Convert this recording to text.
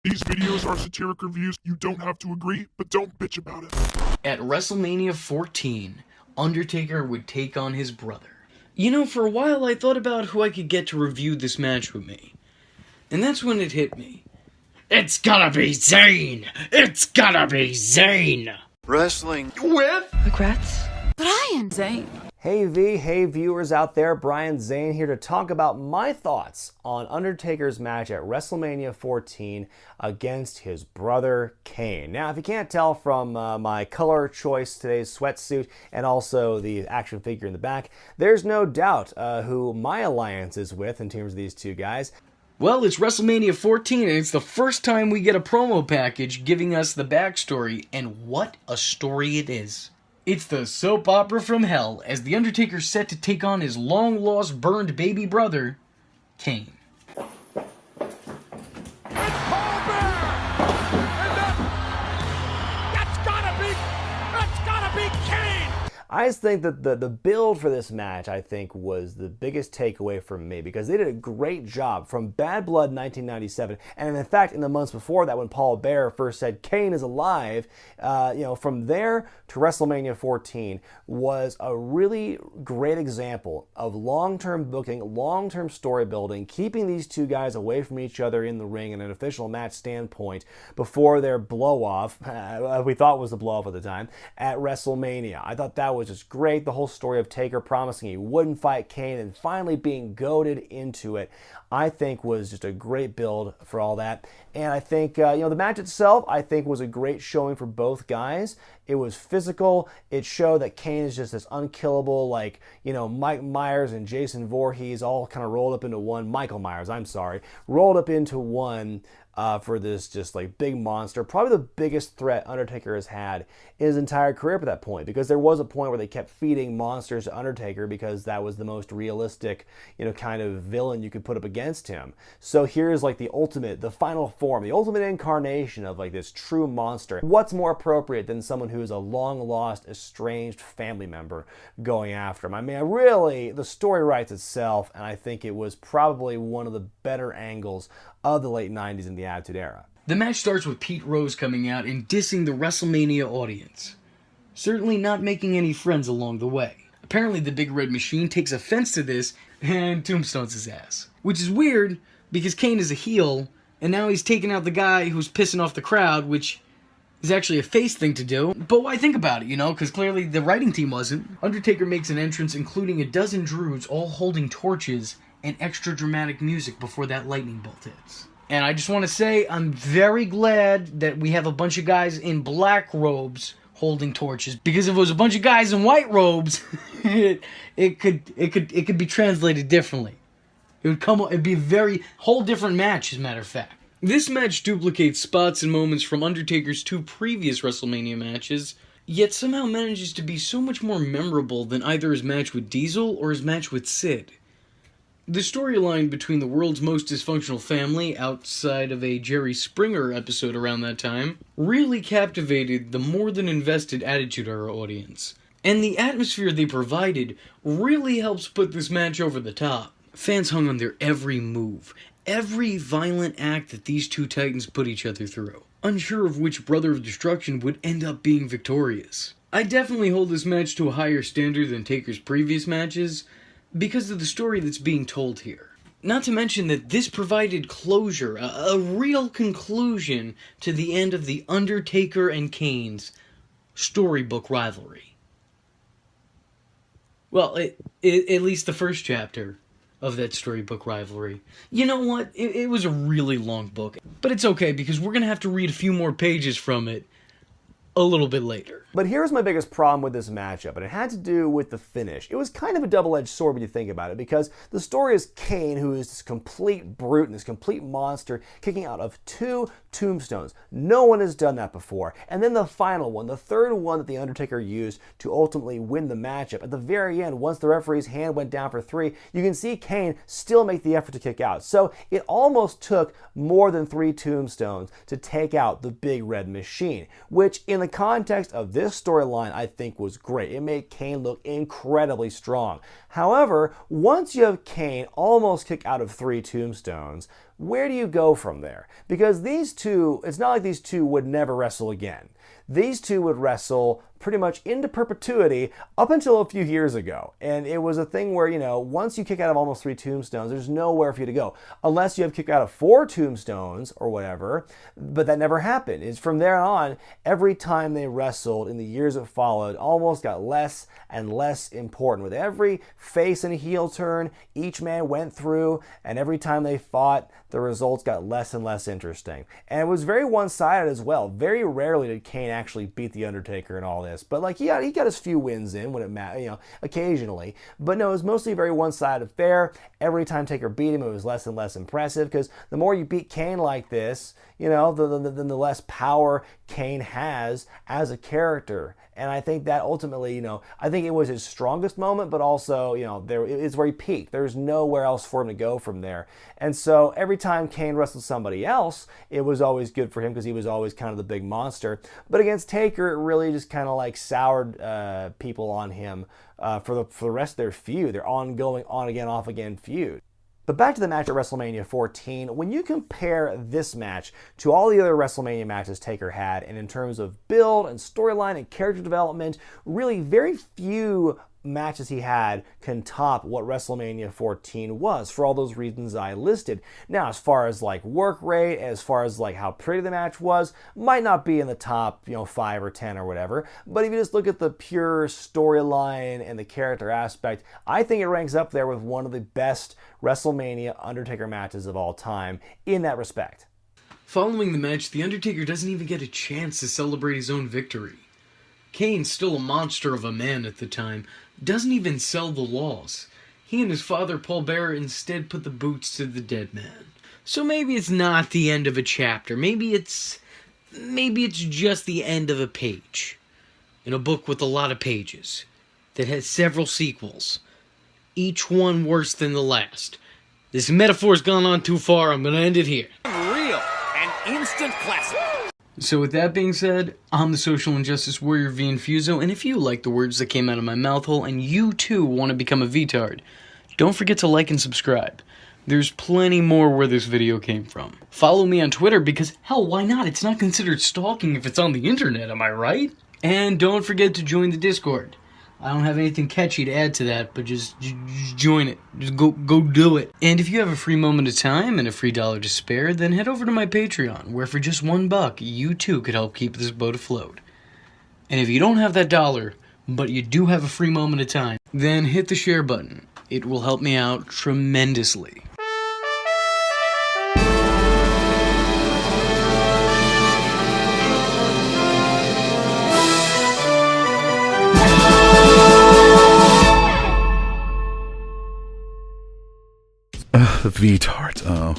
These videos are satiric reviews. You don't have to agree, but don't bitch about it. At WrestleMania 14, Undertaker would take on his brother. You know, for a while I thought about who I could get to review this match with me. And that's when it hit me. It's gotta be Zane! It's gotta be Zane! Wrestling With Regrets? Brian Zane. Hey V, hey viewers out there, Brian Zane here to talk about my thoughts on Undertaker's match at WrestleMania 14 against his brother Kane. Now, if you can't tell from my color choice today's sweatsuit and also the action figure in the back, there's no doubt who my alliance is with in terms of these two guys. Well, it's WrestleMania 14, and it's the first time we get a promo package giving us the backstory, and what a story it is. It's the soap opera from hell, as The Undertaker's set to take on his long-lost, burned baby brother, Kane. I just think that the build for this match, I think, was the biggest takeaway from me because they did a great job from Bad Blood 1997, and in fact, in the months before that, when Paul Bearer first said Kane is alive, from there to WrestleMania 14 was a really great example of long-term booking, long-term story building, keeping these two guys away from each other in the ring in an official match standpoint before their blow-off, we thought was the blow-off at the time, at WrestleMania. I thought that was just great. The whole story of Taker promising he wouldn't fight Kane and finally being goaded into it, I think was just a great build for all that. And I think, the match itself, I think was a great showing for both guys. It was physical. It showed that Kane is just this unkillable, Mike Myers and Jason Voorhees all kind of rolled up into one. Michael Myers, I'm sorry, rolled up into one for this just big monster. Probably the biggest threat Undertaker has had in his entire career at that point, because there was a point where they kept feeding monsters to Undertaker because that was the most realistic, kind of villain you could put up against him. So here's the ultimate, the final form, the ultimate incarnation of this true monster. What's more appropriate than someone who is a long-lost, estranged family member going after him? I mean, really, the story writes itself, and I think it was probably one of the better angles of the late 90s in the Attitude Era. The match starts with Pete Rose coming out and dissing the WrestleMania audience, certainly not making any friends along the way. Apparently the Big Red Machine takes offense to this and tombstones his ass. Which is weird, because Kane is a heel, and now he's taking out the guy who's pissing off the crowd, which is actually a face thing to do. But why think about it, because clearly the writing team wasn't. Undertaker makes an entrance including a dozen Druids all holding torches and extra dramatic music before that lightning bolt hits. And I just want to say, I'm very glad that we have a bunch of guys in black robes holding torches, because if it was a bunch of guys in white robes, it could be translated differently. It'd be a very whole different match, as a matter of fact. This match duplicates spots and moments from Undertaker's two previous WrestleMania matches, yet somehow manages to be so much more memorable than either his match with Diesel or his match with Sid. The storyline between the world's most dysfunctional family, outside of a Jerry Springer episode around that time, really captivated the more than invested Attitude Era audience. And the atmosphere they provided really helps put this match over the top. Fans hung on their every move, every violent act that these two titans put each other through, unsure of which Brother of Destruction would end up being victorious. I definitely hold this match to a higher standard than Taker's previous matches, because of the story that's being told here. Not to mention that this provided closure, a real conclusion to the end of the Undertaker and Kane's storybook rivalry. Well, at least the first chapter of that storybook rivalry. You know what? It was a really long book, but it's okay because we're going to have to read a few more pages from it a little bit later. But here's my biggest problem with this matchup, and it had to do with the finish. It was kind of a double-edged sword when you think about it, because the story is Kane, who is this complete brute and this complete monster, kicking out of two tombstones. No one has done that before. And then the final one, the third one that The Undertaker used to ultimately win the matchup. At the very end, once the referee's hand went down for 3, you can see Kane still make the effort to kick out. So it almost took more than 3 tombstones to take out the Big Red Machine, which in the context of this storyline, I think was great. It made Kane look incredibly strong. However, once you have Kane almost kick out of 3 tombstones, where do you go from there? Because these two, it's not like these two would never wrestle again. These two would wrestle pretty much into perpetuity up until a few years ago. And it was a thing where, once you kick out of almost 3 tombstones, there's nowhere for you to go. Unless you have kicked out of 4 tombstones or whatever, but that never happened. It's from there on, every time they wrestled in the years that followed, almost got less and less important. With every face and heel turn each man went through, and every time they fought, the results got less and less interesting. And it was very one-sided as well. Very rarely did Kane actually beat The Undertaker and all this. But he got his few wins in when it mattered, occasionally. But no, it was mostly a very one-sided affair. Every time Taker beat him, it was less and less impressive, because the more you beat Kane like this, the less power Kane has as a character. And I think that ultimately, I think it was his strongest moment, but also, it's where he peaked. There's nowhere else for him to go from there. And so every time Kane wrestled somebody else, it was always good for him because he was always kind of the big monster. But against Taker, it really just kind of soured people on him for the rest of their feud, their ongoing on-again, off-again feud. But back to the match at WrestleMania 14, when you compare this match to all the other WrestleMania matches Taker had, and in terms of build and storyline and character development, really very few matches he had can top what WrestleMania 14 was, for all those reasons I listed. Now, as far as work rate, as far as how pretty the match was, might not be in the top 5 or 10 or whatever, but if you just look at the pure storyline and the character aspect, I think it ranks up there with one of the best WrestleMania Undertaker matches of all time in that respect. Following the match, The Undertaker doesn't even get a chance to celebrate his own victory. Kane, still a monster of a man at the time, doesn't even sell the loss. He and his father, Paul Bearer, instead put the boots to the dead man. So maybe it's not the end of a chapter. Maybe it's just the end of a page in a book with a lot of pages that has several sequels, each one worse than the last. This metaphor's gone on too far. I'm going to end it here. Real and instant classic. So with that being said, I'm the Social Injustice Warrior V Infuso, and if you like the words that came out of my mouth hole and you too want to become a VTard, don't forget to like and subscribe. There's plenty more where this video came from. Follow me on Twitter because, hell, why not? It's not considered stalking if it's on the internet, am I right? And don't forget to join the Discord. I don't have anything catchy to add to that, but just join it. Just go do it. And if you have a free moment of time and a free $1 to spare, then head over to my Patreon, where for just $1, you too could help keep this boat afloat. And if you don't have that $1, but you do have a free moment of time, then hit the share button. It will help me out tremendously. VTards, oh.